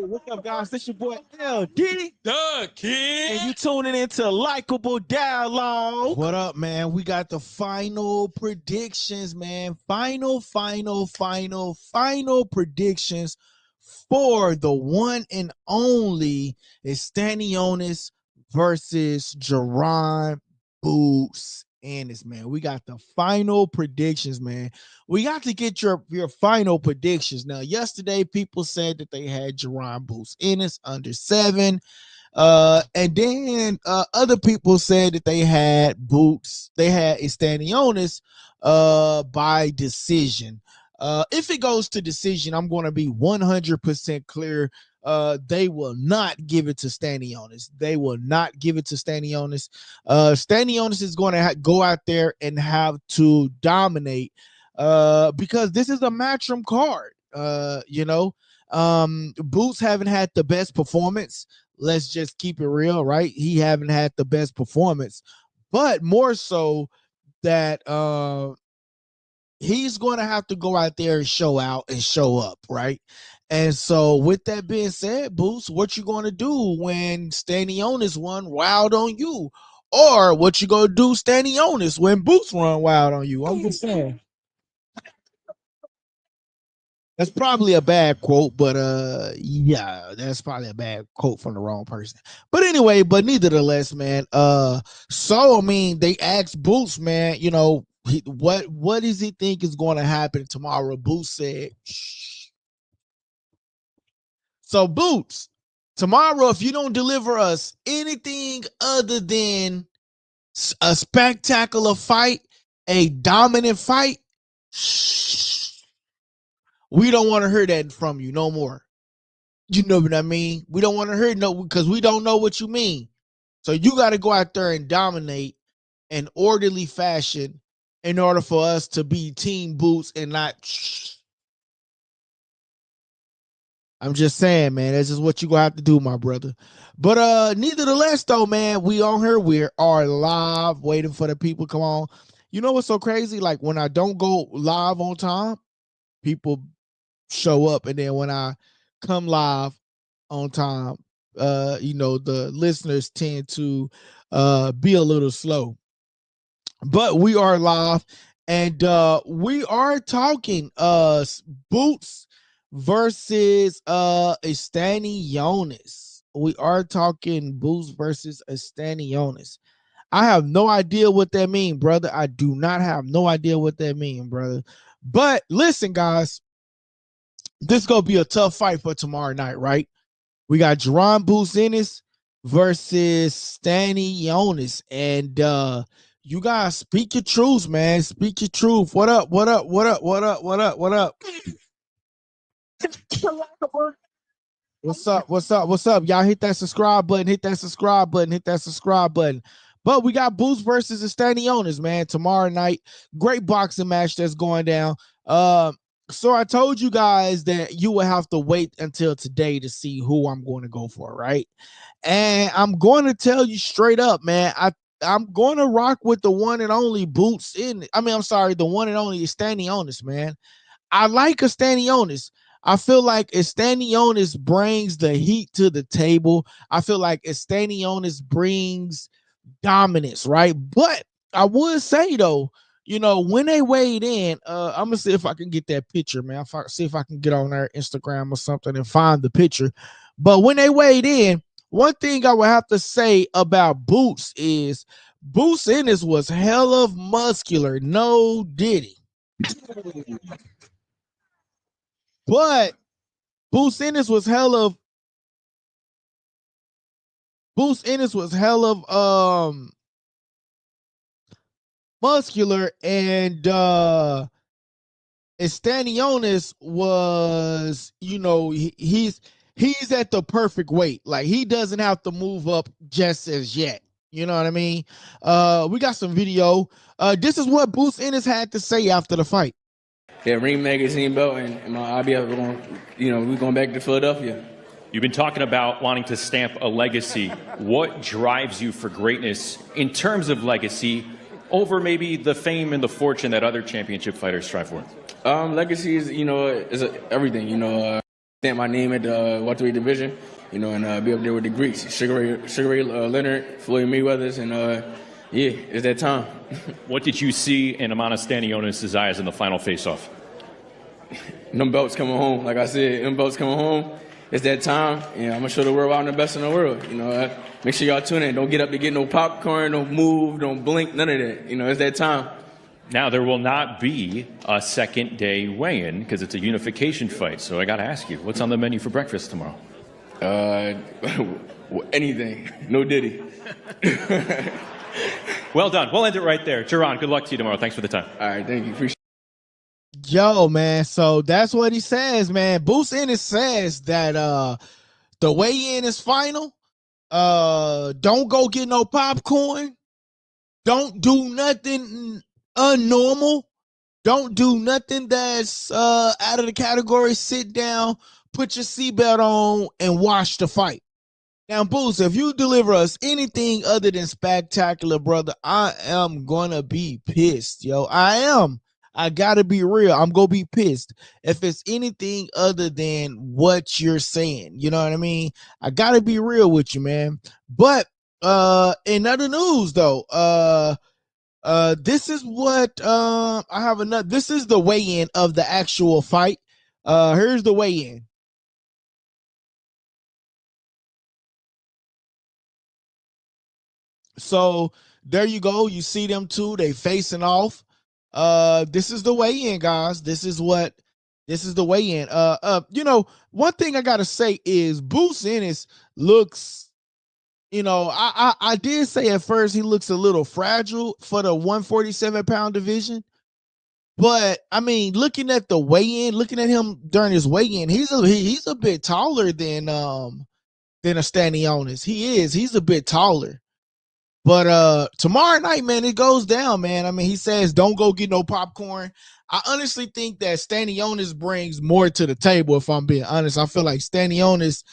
What's up, guys? This your boy LD. The kid. And you tuning into Likeable Dialogue. What up, man? We got the final predictions, man. Final predictions for the one and only Stanionis versus Jaron Boots Ennis, man. We got the final predictions, man. We got to get your final predictions. Now, yesterday, people said that they had Jaron Boots Ennis under 7. And then other people said that they had Stanionis by decision. If it goes to decision, I'm going to be 100% clear. They will not give it to Stanionis. They will not give it to Stanionis. Stanionis is going to go out there and have to dominate because this is a matchroom card. Boots haven't had the best performance. Let's just keep it real, right? He haven't had the best performance, but more so that he's going to have to go out there and show out and show up, right? And so with that being said, Boots, what you going to do when Stanionis run wild on you? Or what you going to do, Stanionis, when Boots run wild on you? I'm just saying. That's probably a bad quote, but yeah, that's probably a bad quote from the wrong person. But anyway, but nevertheless, man. So I mean, they asked Boots, man, you know, what does he think is going to happen tomorrow? Boots said, shh. So Boots, tomorrow, if you don't deliver us anything other than a spectacular fight, a dominant fight, shh. We don't want to hear that from you no more. You know what I mean? We don't want to hear no, because we don't know what you mean. So you got to go out there and dominate in orderly fashion in order for us to be Team Boots and not. I'm just saying, man. That's just what you gonna have to do, my brother. But nevertheless, though, man, we on here. We are live, waiting for the people. Come on. You know what's so crazy? Like when I don't go live on time, people show up, and then when I come live on time, the listeners tend to be a little slow. But we are live, and we are talking Boots versus Stanionis. We are talking Boots versus Stanionis. I have no idea what that means, brother. I do not have no idea what that means, brother. But listen, guys, this is going to be a tough fight for tomorrow night, right? We got Jaron Boots Ennis versus Stanionis. And you guys speak your truths, man. Speak your truth. What up? What up? What up? What up? What up? What up? What's up? What's up? What's up? Y'all hit that subscribe button. Hit that subscribe button. Hit that subscribe button. But we got Boots versus Stanionis, man, tomorrow night. Great boxing match that's going down. So I told you guys that you will have to wait until today to see who I'm going to go for, right? And I'm going to tell you straight up, man. I'm going to rock with the one and only Boots in. I mean, I'm sorry, the one and only Stanionis, man. I like a Stanionis. I feel like Stanionis brings the heat to the table. I feel like Stanionis brings dominance, right? But I would say though, you know, when they weighed in, I'm gonna see if I can get that picture, man. See if I can get on their Instagram or something and find the picture. But when they weighed in, one thing I would have to say about Boots is Boots Ennis was hell of muscular, no diddy. But Boots Ennis was hell of muscular, and Stanionis was, you know, he's at the perfect weight. Like he doesn't have to move up just as yet. You know what I mean? We got some video. This is what Boots Ennis had to say after the fight. Yeah, Ring Magazine belt and my IBF, we're going back to Philadelphia. You've been talking about wanting to stamp a legacy. What drives you for greatness in terms of legacy over maybe the fame and the fortune that other championship fighters strive for? Legacy is, is everything, stamp my name at the welterweight division, you know, and be up there with the Greeks, Sugar Ray Leonard, Floyd Mayweather's, and yeah, it's that time. What did you see in Eimantas Stanionis' eyes in the final face-off? Them belts coming home, like I said, them belts coming home. It's that time, and I'm gonna show the world I'm the best in the world. You know, make sure y'all tune in. Don't get up to get no popcorn, don't move, don't blink, none of that. You know, it's that time. Now, there will not be a second day weigh-in because it's a unification fight. So I got to ask you, what's on the menu for breakfast tomorrow? Anything. No Diddy. Well done. We'll end it right there. Jaron, good luck to you tomorrow. Thanks for the time. All right, thank you. Appreciate it. Yo, man. So that's what he says, man. Boost Ennis says that the weigh-in is final. Don't go get no popcorn. Don't do nothing unnormal. Don't do nothing that's out of the category. Sit down, put your seatbelt on, and watch the fight. Now, Boost, if you deliver us anything other than spectacular, brother, I am gonna be pissed, yo. I am. I gotta be real. I'm gonna be pissed if it's anything other than what you're saying. You know what I mean? I gotta be real with you, man. But in other news, though, this is what I have another. This is the weigh-in of the actual fight. Here's the weigh-in. So there you go. You see them two. They facing off. This is the weigh-in, guys. This is the weigh-in. You know, one thing I gotta say is Boost Ennis looks. You know, I did say at first he looks a little fragile for the 147-pound division. But I mean, looking at the weigh-in, looking at him during his weigh-in, he's a bit taller than a Stanionis. He's a bit taller. But tomorrow night, man, it goes down, man. I mean, he says don't go get no popcorn. I honestly think that Stanionis brings more to the table, if I'm being honest. I feel like Stanionis,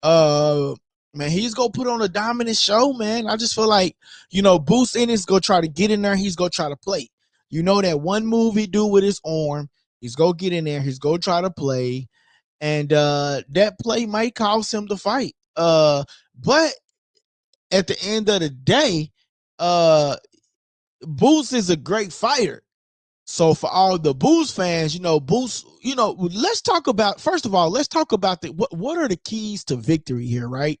man, he's gonna put on a dominant show, man. I just feel like, you know, Boost Ennis gonna try to get in there. He's gonna try to play. You know that one move he do with his arm, he's gonna get in there. He's gonna try to play, and that play might cost him the fight. But at the end of the day, Boost is a great fighter. So for all the Boost fans, you know, Boost, you know, let's talk about, first of all, let's talk about what are the keys to victory here, right?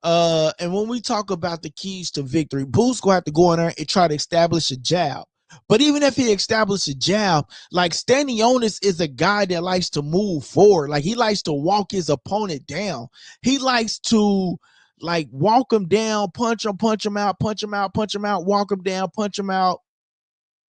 And when we talk about the keys to victory, Boost gonna have to go in there and try to establish a jab. But even if he establishes a jab, like Stanionis is a guy that likes to move forward. Like he likes to walk his opponent down. He likes to like walk him down, punch him out, walk him down, punch him out.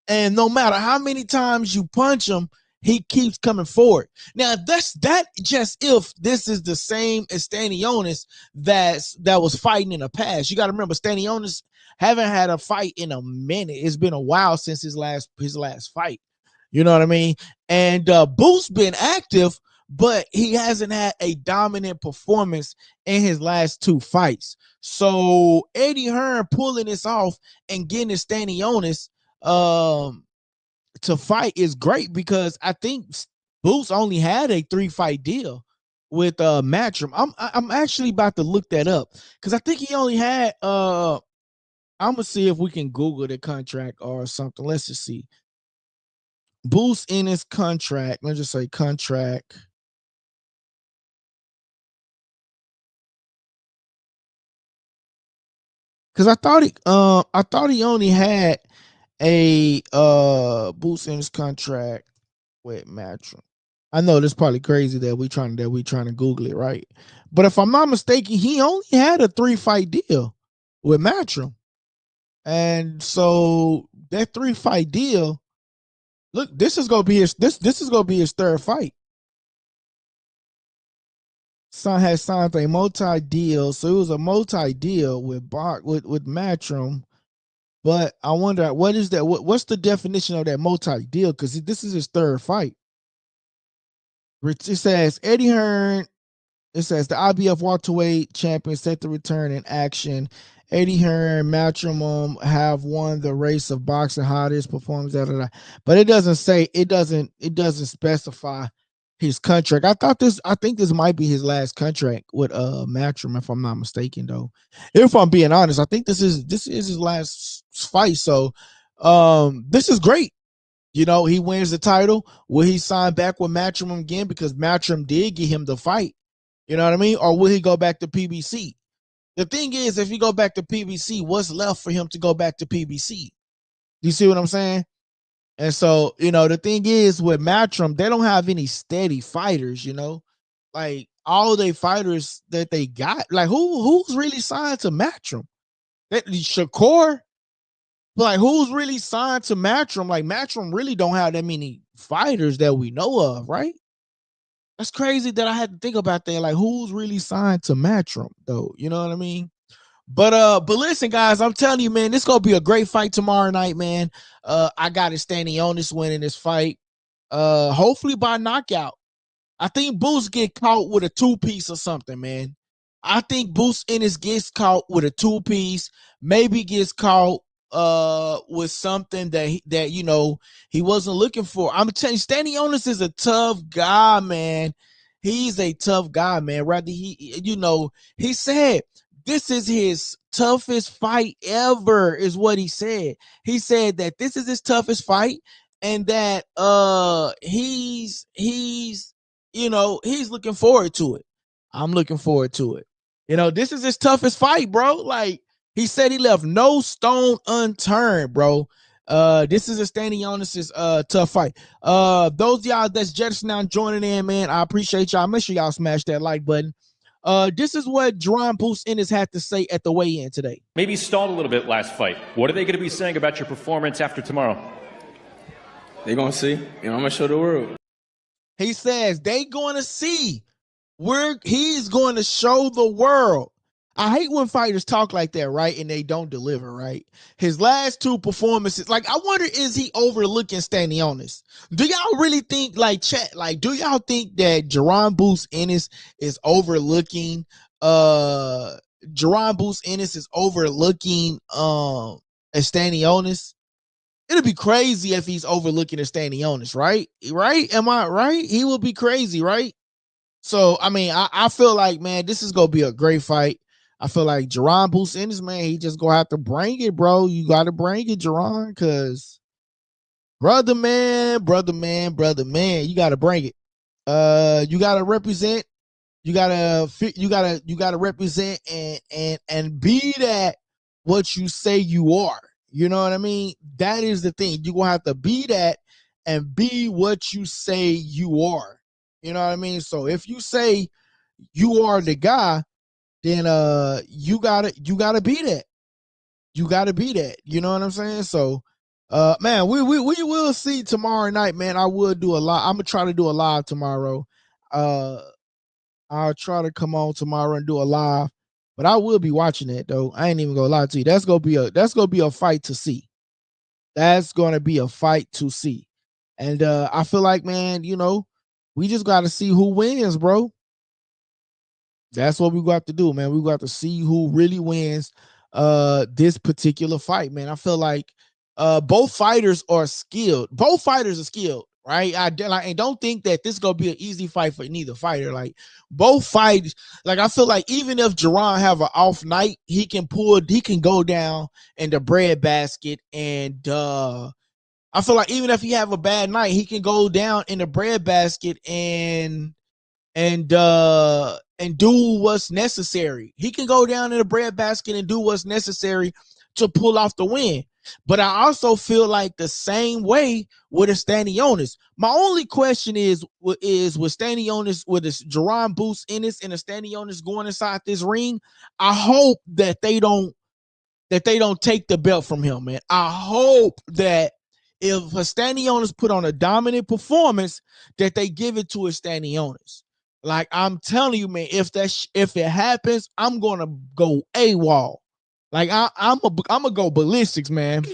And no matter how many times you punch him, he keeps coming forward. Now, that just if this is the same as Stanionis that was fighting in the past. You got to remember, Stanionis haven't had a fight in a minute. It's been a while since his last fight. You know what I mean? And Boost been active, but he hasn't had a dominant performance in his last two fights. So Eddie Hearn pulling this off and getting his Stanionis to fight is great, because I think Boost only had a 3-fight deal with Matchroom. I'm actually about to look that up, because I think he only had I'm gonna see if we can Google the contract or something. Let's just see. Boost in his contract. Let's just say contract. Because I thought he only had a Boost in his contract with Matchroom. I know this is probably crazy that we trying to Google it, right? But if I'm not mistaken, he only had a 3-fight deal with Matchroom. And so that 3-fight deal, look, this is gonna be his third fight. Son has signed a multi-deal, so it was a multi-deal with Matchroom. But I wonder, what is that? What's the definition of that multi-deal? Because this is his third fight. It says Eddie Hearn. It says the IBF welterweight champion set to return in action. Eddie Hearn, Matchroom have won the race of boxing hottest performance. But it doesn't say. It doesn't specify his contract. I think this might be his last contract with Matchroom, if I'm not mistaken, though. If I'm being honest, I think this is his last fight. So this is great. You know, he wins the title. Will he sign back with Matchroom again? Because Matchroom did get him the fight. You know what I mean? Or will he go back to PBC? The thing is, if he go back to PBC, what's left for him to go back to PBC? You see what I'm saying? And so, you know, the thing is with Matchroom, they don't have any steady fighters, you know? Like all the fighters that they got, like who's really signed to Matchroom? Shakur? Like who's really signed to Matchroom? Like Matchroom really don't have that many fighters that we know of, right? That's crazy that I had to think about that. Like who's really signed to Matchroom though? You know what I mean? But listen, guys, I'm telling you, man, this gonna be a great fight tomorrow night, man. I got it Stanionis winning this fight. Hopefully by knockout. I think Boost get caught with a 2-piece or something, man. I think Boost Ennis gets caught with a 2-piece, maybe gets caught with something that you know he wasn't looking for. I'm telling you, Stanionis is a tough guy, man. He's a tough guy, man. Rather he said this is his toughest fight ever, is what he said. He said that this is his toughest fight, and that he's he's looking forward to it. I'm looking forward to it. You know, this is his toughest fight, bro. Like he said, he left no stone unturned, bro. This is a Stanionis' tough fight. Those of y'all that's just now joining in, man, I appreciate y'all. Make sure y'all smash that like button. This is what Jaron Boost Ennis had to say at the weigh-in today. Maybe stalled a little bit last fight. What are they going to be saying about your performance after tomorrow? They're going to see. You know, I'm going to show the world. He says they going to see. He's going to show the world. I hate when fighters talk like that, right? And they don't deliver, right? His last 2 performances, like, I wonder, is he overlooking Stanionis? Do y'all really think, like, chat, like, do y'all think that Jaron Boost Ennis is overlooking, Jaron Boost Ennis is overlooking, Stanionis? It'd be crazy if he's overlooking Stanionis, right? Right? Am I right? He will be crazy, right? So, I mean, I feel like, man, this is going to be a great fight. I feel like Jaron Boost Ennis, man, he just going to have to bring it, bro. You got to bring it, Jaron, because brother, man, you got to bring it. You got to represent. You got to represent and be that what you say you are. You know what I mean? That is the thing. You're going to have to be that and be what you say you are. You know what I mean? So if you say you are the guy, then you gotta be that. You gotta be that. You know what I'm saying? So man, we will see tomorrow night, man. I will do a live. I'm gonna try to do a live tomorrow. I'll try to come on tomorrow and do a live, but I will be watching it though. I ain't even gonna lie to you. That's gonna be a fight to see. That's gonna be a fight to see. And I feel like, man, you know, we just gotta see who wins, bro. That's what we got to do, man. We got to see who really wins this particular fight, man. I feel like both fighters are skilled. Both fighters are skilled, right? I don't think that this is gonna be an easy fight for neither fighter. Like both fights, like I feel like even if Jaron have an off night, he can go down in the breadbasket, and I feel like even if he have a bad night, he can go down in the breadbasket and do what's necessary. He can go down in the breadbasket and do what's necessary to pull off the win. But I also feel like the same way with a Stanionis. My only question is with Stanionis, with this Jaron Boost Ennis and a Stanionis going inside this ring, I hope that they don't take the belt from him, man. I hope that if a Stanionis put on a dominant performance, that they give it to a Stanionis. Like I'm telling you, man, if it happens, I'm gonna go AWOL. Like I'm gonna go ballistics, man.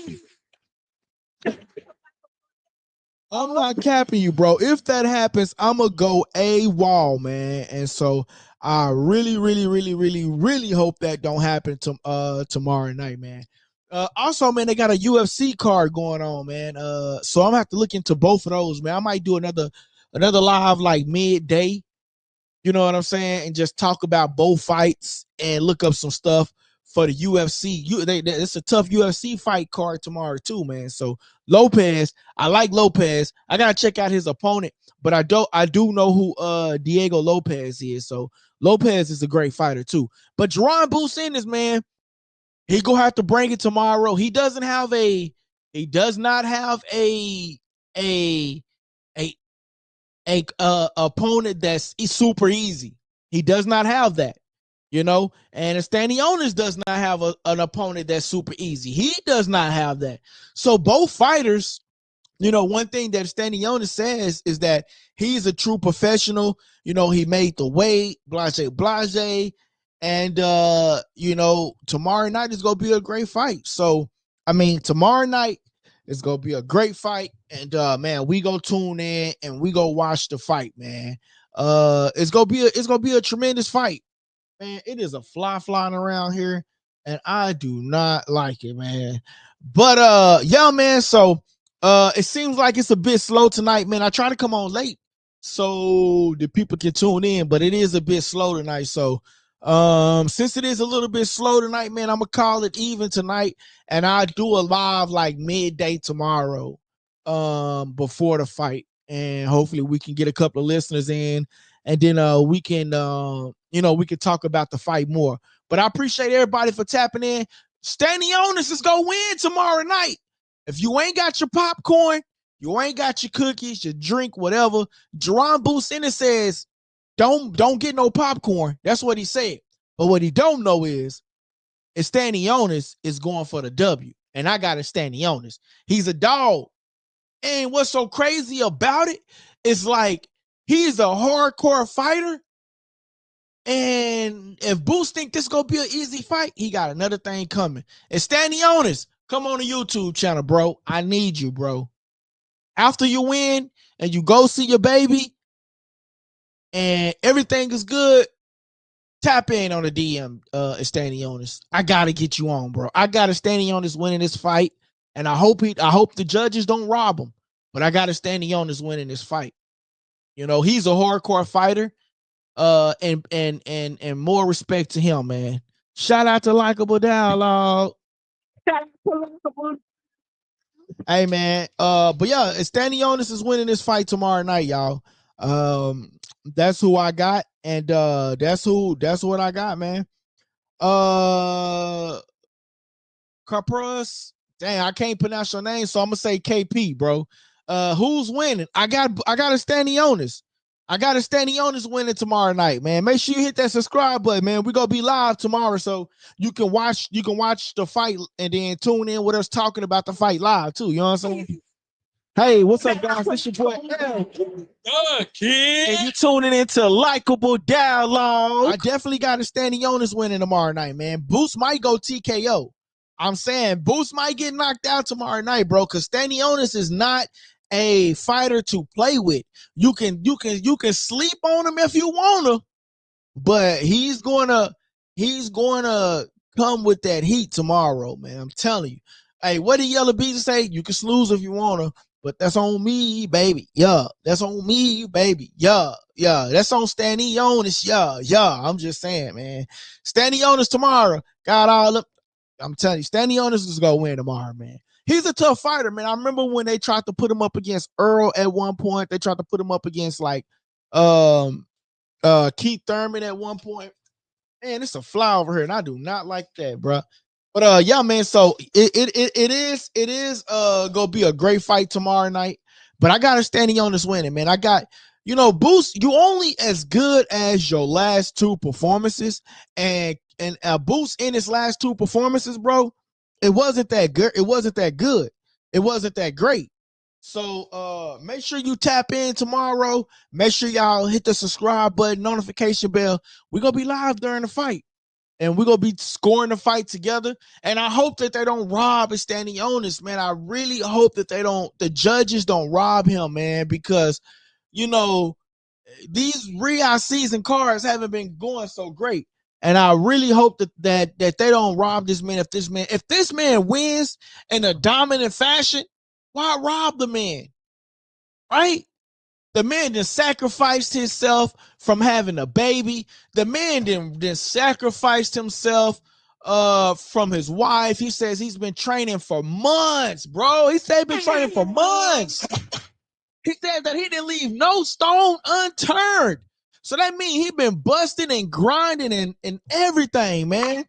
I'm not capping you, bro. If that happens, I'm gonna go AWOL, man. And so I really, really, really, really, really hope that don't happen tomorrow night, man. Also, man, they got a UFC card going on, man. So I'm gonna have to look into both of those, man. I might do live like midday. You know what I'm saying? And just talk about both fights and look up some stuff for the UFC. It's a tough UFC fight card tomorrow too, man. So Lopez, I like Lopez. I gotta check out his opponent, but I do know who Diego Lopez is. So Lopez is a great fighter too. But Jaron Bruce Ennis, man, he gonna have to bring it tomorrow. He does not have a opponent that's super easy. He does not have that, you know. And Stanionis does not have an opponent that's super easy. He does not have that. So both fighters, you know, one thing that Stanionis says is that he's a true professional. You know, he made the weight, blase. And you know, tomorrow night is gonna be a great fight. So I mean, tomorrow night is gonna be a great fight. And man, we go tune in and we go watch the fight, man. It's gonna be a tremendous fight, man. It is a fly flying around here, and I do not like it, man. But yeah, man. So it seems like it's a bit slow tonight, man. I try to come on late so the people can tune in, but it is a bit slow tonight. So since it is a little bit slow tonight, man, I'm gonna call it even tonight, and I do a live like midday tomorrow before the fight, and hopefully we can get a couple of listeners in, and then we can you know, we can talk about the fight more. But I appreciate everybody for tapping in. Stanionis is gonna win tomorrow night. If you ain't got your popcorn, you ain't got your cookies, your drink, whatever, Jaron Bruce Ennis says don't get no popcorn. That's what he said. But what he don't know is Stanionis is going for the W, and I got a Stanionis. He's a dog. And what's so crazy about it is like he's a hardcore fighter. And if Boost think this is gonna be an easy fight, he got another thing coming. And Stanionis, come on the YouTube channel, bro. I need you, bro. After you win and you go see your baby and everything is good, tap in on the DM, Stanionis. I gotta get you on, bro. I got Stanionis winning this fight, and I hope the judges don't rob him. But I got Stanionis winning this fight. You know, he's a hardcore fighter. And more respect to him, man. Shout out to Likeable Dialogue. Hey, man. But yeah, Stanionis is winning this fight tomorrow night, y'all. That's who I got, and that's what I got, man. Capras, dang, I can't pronounce your name, so I'm gonna say KP, bro. Who's winning? I got a Stanionis. I got a Stanionis winning tomorrow night, man. Make sure you hit that subscribe button, man. We're gonna be live tomorrow, so you can watch the fight and then tune in with us talking about the fight live too. You know what I'm saying? Hey, what's up, guys? This your boy L. And you tuning into Likeable Dialogue. I definitely got a Stanionis winning tomorrow night, man. Boost might go TKO. I'm saying Boost might get knocked out tomorrow night, bro, because Stanionis is not a fighter to play with. You can sleep on him if you wanna, but he's gonna come with that heat tomorrow, man. I'm telling you. Hey, what did Yellow Bees say? You can snooze if you wanna, but that's on me, baby. Yeah, that's on me, baby. Yeah, that's on Stanionis. Yeah. I'm just saying, man. Stanionis tomorrow. Got all up. I'm telling you, Stanionis is gonna win tomorrow, man. He's a tough fighter, man. I remember when they tried to put him up against Earl at one point. They tried to put him up against like Keith Thurman at one point. Man, it's a fly over here, and I do not like that, bro. But yeah, man. So it is gonna be a great fight tomorrow night. But I got to standing on this winning, man. I got, you know, Boost. You only as good as your last two performances, and Boost in his last two performances, bro. It wasn't that good. It wasn't that good. It wasn't that great. So make sure you tap in tomorrow. Make sure y'all hit the subscribe button, notification bell. We're gonna be live during the fight, and we're gonna be scoring the fight together. And I hope that they don't rob Stanionis, man. I really hope that the judges don't rob him, man, because you know these Riyadh season cards haven't been going so great. And I really hope that they don't rob this man. If this man wins in a dominant fashion, why rob the man? Right? The man then sacrificed himself from having a baby. The man then sacrificed himself from his wife. He says he's been training for months, bro. He said he's been training for months. He said that he didn't leave no stone unturned. So that means he been busting and grinding and everything, man.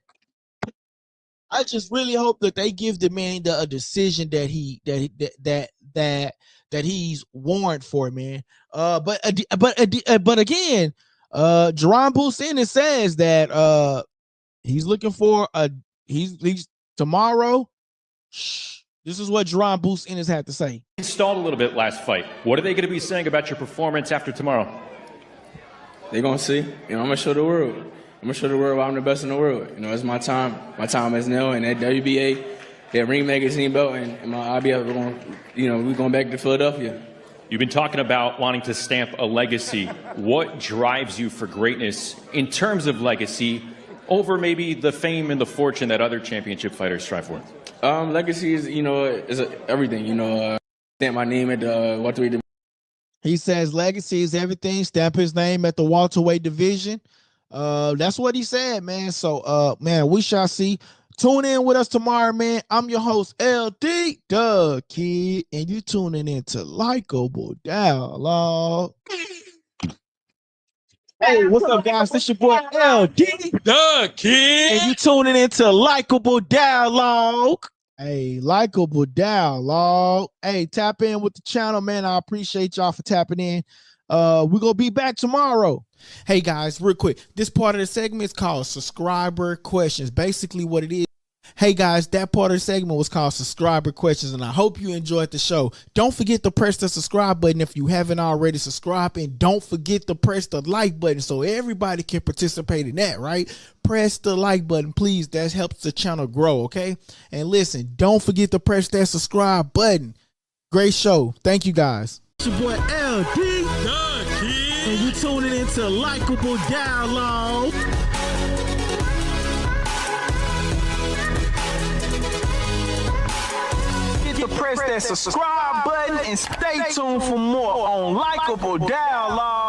I just really hope that they give the man a decision that he's warrant for, man. But again, Jaron Boost Ennis says that he's looking for he's tomorrow. This is what Jaron Boost Ennis had to say. Stalled a little bit last fight. What are they going to be saying about your performance after tomorrow? They're going to see. I'm going to show the world. I'm going to show the world why I'm the best in the world. It's my time. My time as Nell and that WBA, that Ring Magazine belt, and my IBF. We're going back to Philadelphia. You've been talking about wanting to stamp a legacy. What drives you for greatness in terms of legacy over maybe the fame and the fortune that other championship fighters strive for? Legacy is, is everything. Stamp my name at the welterweight. He says legacy is everything. Stamp his name at the welterweight division. That's what he said, man. So, man, we shall see. Tune in with us tomorrow, man. I'm your host, LD, Doug Kid, and you tuning in to Likeable Dialogue. Hey, what's up, guys? This your boy, LD, Doug Kid. and you tuning in to Likeable Dialogue. Hey, Likeable Dialogue. Hey, tap in with the channel, man. I appreciate y'all for tapping in. We're gonna be back tomorrow. Hey guys, real quick, this part of the segment is called subscriber questions. Basically what it is, hey guys, that part of the segment was called subscriber questions, and I hope you enjoyed the show. Don't forget to press the subscribe button if you haven't already subscribed, and don't forget to press the like button so everybody can participate in that, right? Press the like button, please. That helps the channel grow, okay? And listen, don't forget to press that subscribe button. Great show. Thank you guys. It's your boy LD, Doug Kid. and you tuning into Likeable Dialogue. Press that subscribe button and stay tuned for more on Likeable Dialogue.